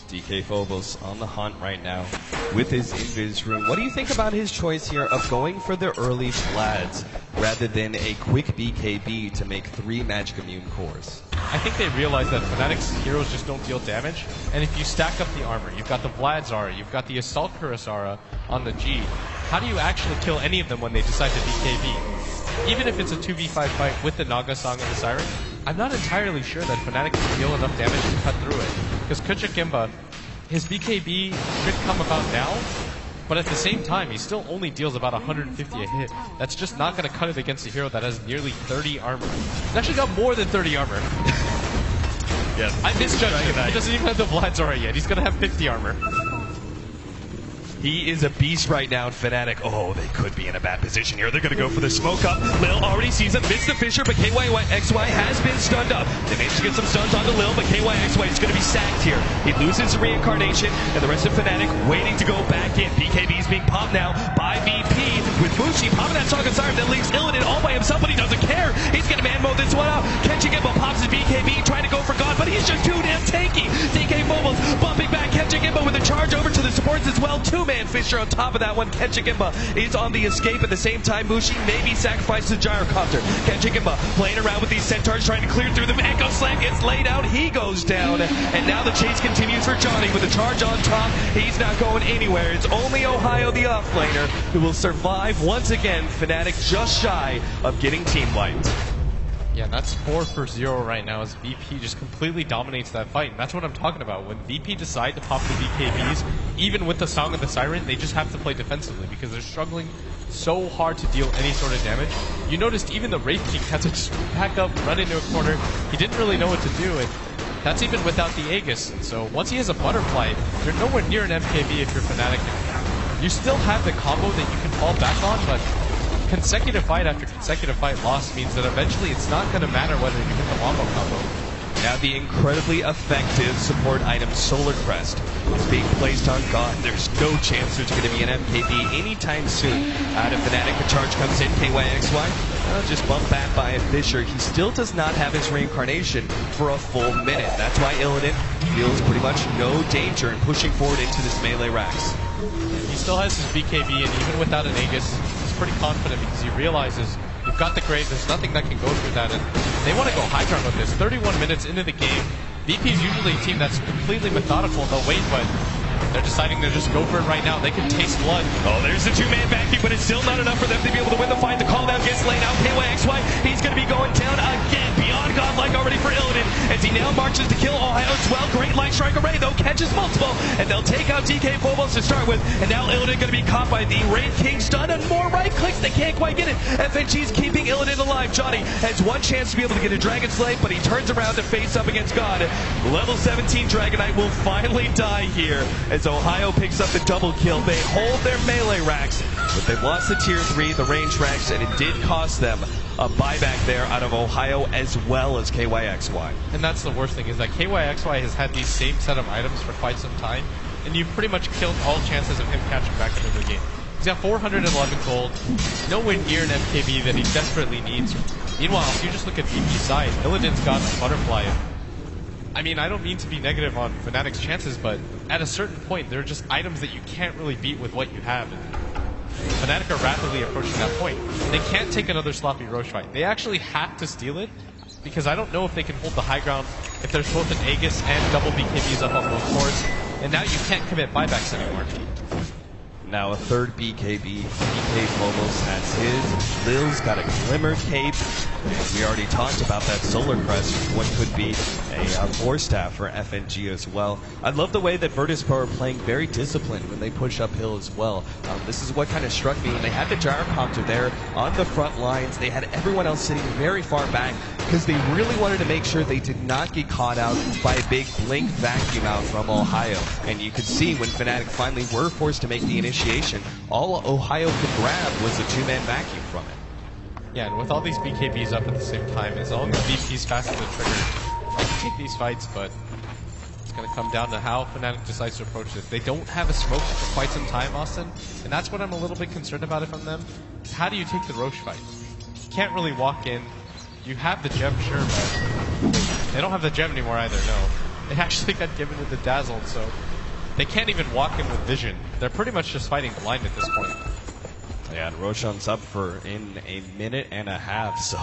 DK Phobos on the hunt right now with his Invis rune. What do you think about his choice here of going for the early Vlads rather than a quick BKB to make 3 magic immune cores? I think they realize that Fnatic's heroes just don't deal damage, and if you stack up the armor, you've got the Vlad's aura, you've got the Assault Cuirass aura on the G, how do you actually kill any of them when they decide to BKB? Even if it's a 2v5 fight with the Naga Song and the Siren, I'm not entirely sure that Fnatic can deal enough damage to cut through it. Because Kuchikimba, his BKB should come about now, but at the same time, he still only deals about 150 a hit. That's just not going to cut it against a hero that has nearly 30 armor. He's actually got more than 30 armor. Yes. I misjudged him. He doesn't even have the Vlad's aura yet. He's going to have 50 armor. He is a beast right now in Fnatic. Oh, they could be in a bad position here. They're going to go for the smoke up. Lil already sees him, missed the Fisher, but KYXY has been stunned up. They managed to get some stuns onto Lil, but KYXY is going to be sacked here. He loses reincarnation, and the rest of Fnatic waiting to go back in. BKB is being popped now by VP with Mushi popping that Saga Siren that leaves Illidan all by himself, but he doesn't care. He's going to man mode this one out. Kenchigimbo pops his BKB, trying to go for God, but he's just too damn tanky. DK Phobos bumping back Kenchigimbo with a charge over to the supports as well. Two-man Fisher on top of that one. Kenchigimba is on the escape at the same time. Mushi maybe sacrifices the gyrocopter. Kenchigimba playing around with these centaurs, trying to clear through them. Echo Slam gets laid out. He goes down. And now the chase continues for Johnny with a charge on top. He's not going anywhere. It's only Ohio, the offlaner, who will survive once again. Fnatic just shy of getting team wiped. Yeah, that's 4 for 0 right now as VP just completely dominates that fight. And that's what I'm talking about. When VP decide to pop the BKBs, even with the Song of the Siren, they just have to play defensively because they're struggling so hard to deal any sort of damage. You noticed even the Wraith King had to just back up, run into a corner. He didn't really know what to do, and that's even without the Aegis. And so once he has a Butterfly, you're nowhere near an MKB if you're Fnatic. You still have the combo that you can fall back on, but consecutive fight after consecutive fight loss means that eventually it's not going to matter whether you hit the wombo combo. Now the incredibly effective support item Solar Crest is being placed on God. There's no chance there's going to be an MKB anytime soon. Out of Fnatic, a charge comes in. KYXY just bumped back by a Fisher. He still does not have his reincarnation for a full minute. That's why Illidan feels pretty much no danger in pushing forward into this melee racks. He still has his BKB, and even without an Aegis, he's pretty confident because he realizes you've got the grave, there's nothing that can go through that, and they want to go high ground with this. 31 minutes into the game, VP is usually a team that's completely methodical. They'll wait, but they're deciding to just go for it right now. They can taste blood. Oh, there's the two-man vacuum, but it's still not enough for them to be able to win the fight. The call down gets laid out. KYXY, he's going to be going down again. Beyond godlike already for Illidan as he now marches to kill Ohio as well. Great Light Strike Array, though, catches multiple, and they'll take out DK Phobos to start with, and now Illidan going to be caught by the Wraith King stun, and more right clicks. They can't quite get it. FNG's keeping Illidan alive. Johnny has one chance to be able to get a Dragon Slave, but he turns around to face up against God. Level 17 Dragonite will finally die here as Ohio picks up the double kill. They hold their melee racks, but they've lost the tier 3, the range racks, and it did cost them a buyback there out of Ohio as well as KYXY. And that's the worst thing, is that KYXY has had these same set of items for quite some time, and you've pretty much killed all chances of him catching back into the game. He's got 411 gold, nowhere near an MKB that he desperately needs. Meanwhile, if you just look at VP's side, Illidan's got the Butterfly. I mean, I don't mean to be negative on Fnatic's chances, but at a certain point, there are just items that you can't really beat with what you have. And Fnatic are rapidly approaching that point. They can't take another sloppy Roche fight. They actually have to steal it, because I don't know if they can hold the high ground if there's both an Aegis and double BKBs up on both cores. And now you can't commit buybacks anymore. Now a third BKB. DK Phobos has his. Lil's got a Glimmer Cape. And we already talked about that Solar Crest, what could be a Force Staff for FNG as well. I love the way that Virtus Pro are playing very disciplined when they push uphill as well. This is what kind of struck me. They had the Gyrocopter there on the front lines. They had everyone else sitting very far back because they really wanted to make sure they did not get caught out by a big blink vacuum out from Ohio. And you could see when Fnatic finally were forced to make the initiation, all Ohio could grab was a two-man vacuum from it. Yeah, and with all these BKBs up at the same time, as long as VP's fast to the trigger, they can take these fights, but it's going to come down to how Fnatic decides to approach this. They don't have a smoke for quite some time, Austin, and that's what I'm a little bit concerned about it from them. How do you take the Roche fight? You can't really walk in. You have the gem, sure, but they don't have the gem anymore either, no. They actually got given with the dazzle, so they can't even walk in with vision. They're pretty much just fighting blind at this point. Yeah, and Roshan's up in a minute and a half, so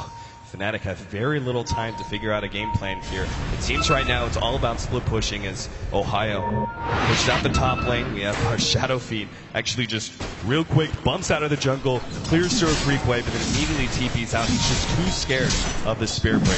Fnatic have very little time to figure out a game plan here. It seems right now it's all about split pushing as Ohio pushes out the top lane. We have our Shadow Fiend actually just real quick bumps out of the jungle, clears through a creep wave, and then immediately TP's out. He's just too scared of the Spear Breaker.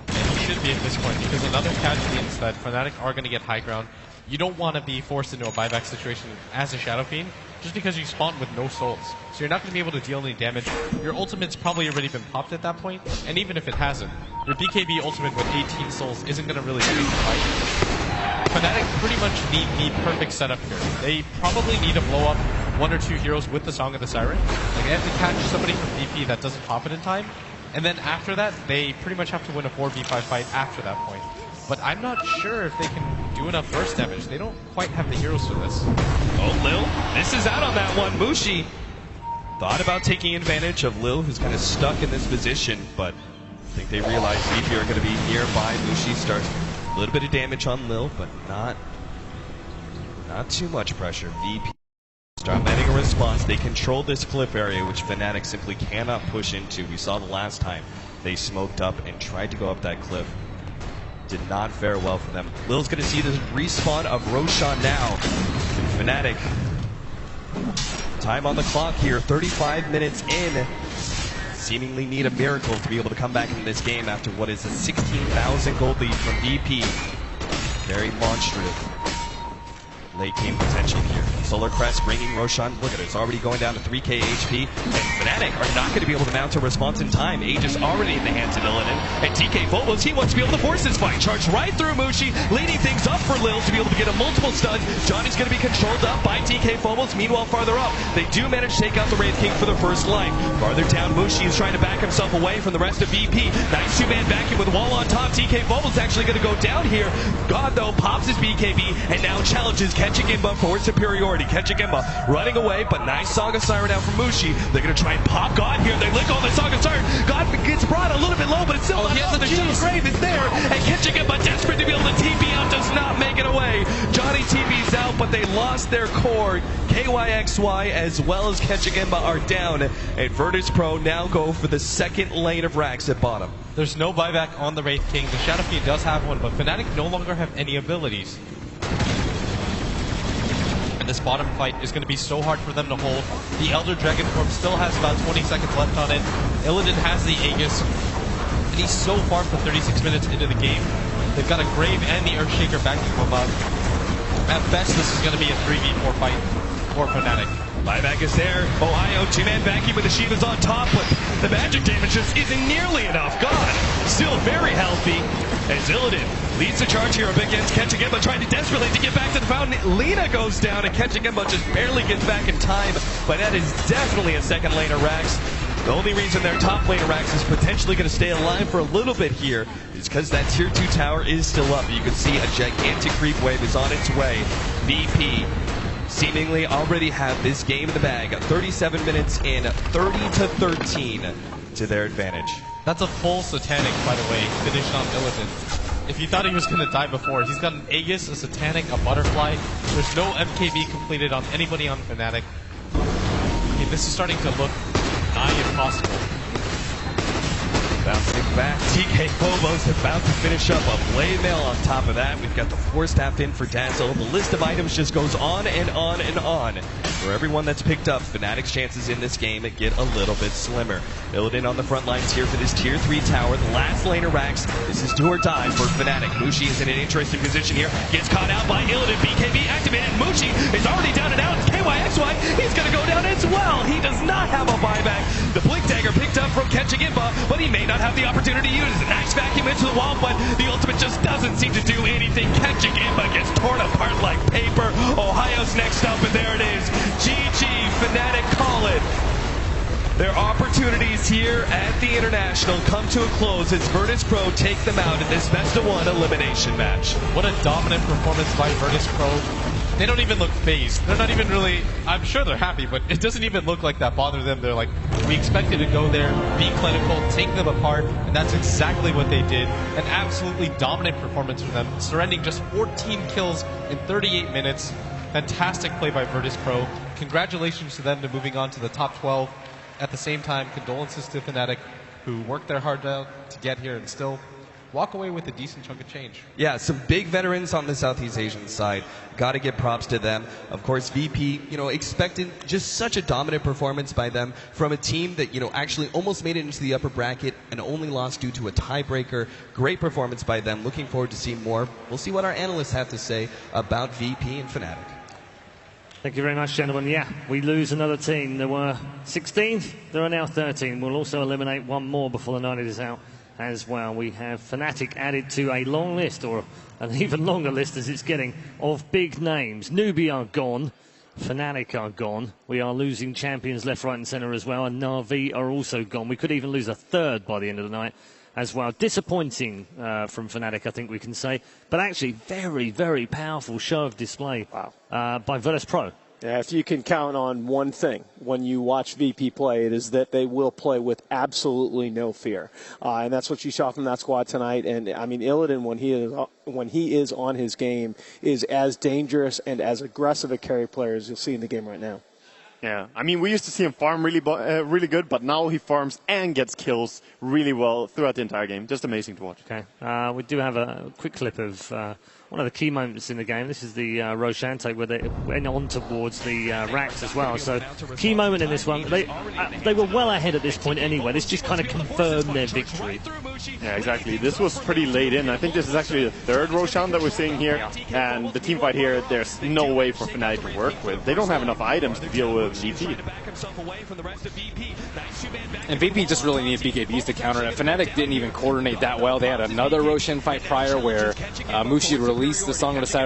And he should be at this point, because another catch means that Fnatic are going to get high ground. You don't want to be forced into a buyback situation as a Shadow Fiend, just because you spawn with no souls. So you're not going to be able to deal any damage. Your ultimate's probably already been popped at that point, and even if it hasn't, your BKB ultimate with 18 souls isn't going to really change the fight. Fnatic pretty much need the perfect setup here. They probably need to blow up one or two heroes with the Song of the Siren. Like, they have to catch somebody from VP that doesn't pop it in time, and then after that, they pretty much have to win a 4v5 fight after that point. But I'm not sure if they can do enough burst damage. They don't quite have the heroes for this. Oh, Lil misses out on that one. Mushi thought about taking advantage of Lil, who's kind of stuck in this position, but I think they realize VP are going to be nearby. Mushi starts a little bit of damage on Lil, but not too much pressure. VP start landing a response. They control this cliff area, which Fnatic simply cannot push into. We saw the last time they smoked up and tried to go up that cliff. Did not fare well for them. Lil's going to see the respawn of Roshan now. And Fnatic, time on the clock here, 35 minutes in. Seemingly need a miracle to be able to come back into this game after what is a 16,000 gold lead from VP. Very monstrous late game potential here. Solar Crest bringing Roshan. Look at it, it's already going down to 3k HP. And Fnatic are not going to be able to mount a response in time. Aegis already in the hands of Illidan. And TK Phobos, he wants to be able to force this fight. Charge right through Mushi, leading things up for Lil to be able to get a multiple stuns. Johnny's going to be controlled up by TK Phobos. Meanwhile, farther up, they do manage to take out the Wraith King for the first life. Farther down, Mushi is trying to back himself away from the rest of VP. Nice two-man vacuum with wall on top. TK Phobos actually going to go down here. God, though, pops his BKB and now challenges Ketchigimba for superiority. Ketchigimba running away, but nice Song of Siren out from Mushi. They're going to try and pop God here. They lick on the Song of Siren. God gets brought a little bit low, but it's still not enough. The Shell's Grave is there, and Ketchigimba, desperate to be able to TP out, does not make it away. Johnny TP's out, but they lost their core. KYXY as well as Ketchigimba are down, and Virtus Pro now go for the second lane of racks at bottom. There's no buyback on the Wraith King. The Shadow Fiend does have one, but Fnatic no longer have any abilities. This bottom fight is going to be so hard for them to hold. The Elder Dragon form still has about 20 seconds left on it. Illidan has the Aegis, and he's so far for 36 minutes into the game. They've got a Grave and the Earthshaker backing them up. At best, this is going to be a 3v4 fight for Fnatic. Buyback is there. Ohio, two-man vacuum with the Shivas on top, but the magic damage just isn't nearly enough. God, still very healthy. As Illidan leads the charge here against Ketchigimba, trying to desperately to get back to the fountain. Lina goes down, and Ketchigimba just barely gets back in time, but that is definitely a second lane of Rax. The only reason their top lane of Rax is potentially going to stay alive for a little bit here is because that tier 2 tower is still up. You can see a gigantic creep wave is on its way. VP seemingly already have this game in the bag. 37 minutes in, 30-13 to their advantage. That's a full Satanic, by the way, finished on Illidan. If you thought he was going to die before, he's got an Aegis, a Satanic, a Butterfly. There's no MKB completed on anybody on Fnatic. I mean, this is starting to look nigh impossible. Bouncing back, TK Phobos about to finish up a Blade Mail on top of that. We've got the 4-staff in for Dazzle. The list of items just goes on and on and on. For everyone that's picked up, Fnatic's chances in this game get a little bit slimmer. Illidan on the front lines here for this tier 3 tower. The last lane of Rax. This is do or die for Fnatic. Mushi is in an interesting position here. Gets caught out by Illidan. BKB activated. Mushi is already down and out. It's KYXY. He's going to go down as well. He does not have a buyback. The Blink Dagger picked up from Ketchigimba, but he may not have the opportunity to use it. Nice vacuum into the wall, but the ultimate just doesn't seem to do anything. Ketchigimba gets torn apart like paper. Ohio's next up, and there it is. GG, Fnatic call it. Their opportunities here at the International come to a close as Virtus Pro take them out in this best-of-1 elimination match. What a dominant performance by Virtus Pro. They don't even look phased. They're not even really, I'm sure they're happy, but it doesn't even look like that bothered them. They're like, We expected to go there, be clinical, take them apart, and that's exactly what they did. An absolutely dominant performance from them, surrendering just 14 kills in 38 minutes. Fantastic play by Virtus Pro. Congratulations to them to moving on to the top 12. At the same time, condolences to Fnatic, who worked their heart out to get here and still walk away with a decent chunk of change. Yeah, some big veterans on the Southeast Asian side. Got to give props to them. Of course, VP, expected just such a dominant performance by them from a team that, actually almost made it into the upper bracket and only lost due to a tiebreaker. Great performance by them. Looking forward to seeing more. We'll see what our analysts have to say about VP and Fnatic. Thank you very much, gentlemen. Yeah, we lose another team. There were 16, there are now 13. We'll also eliminate one more before the night is out as well. We have Fnatic added to a long list, or an even longer list as it's getting, of big names. Newbie are gone. Fnatic are gone. We are losing champions left, right and centre as well, and Na'Vi are also gone. We could even lose a third by the end of the night as well. Disappointing from Fnatic, I think we can say, but actually very, very powerful show of display by Virtus Pro. Yeah, if you can count on one thing when you watch VP play, it is that they will play with absolutely no fear. And that's what you saw from that squad tonight. And, I mean, Illidan, when he is on his game, is as dangerous and as aggressive a carry player as you'll see in the game right now. Yeah, I mean, we used to see him farm really good, but now he farms and gets kills really well throughout the entire game. Just amazing to watch. Okay, we do have a quick clip of one of the key moments in the game. This is the Roshan take where they went on towards the racks as well. So, key moment in this one. They were well ahead at this point anyway. This just kind of confirmed their victory. Yeah, exactly. This was pretty late in. I think this is actually the third Roshan that we're seeing here. And the team fight here, there's no way for Fnatic to work with. They don't have enough items to deal with VP. And VP just really needed BKBs to counter it. Fnatic didn't even coordinate that well. They had another Roshan fight prior where Mushi released the Song of the Side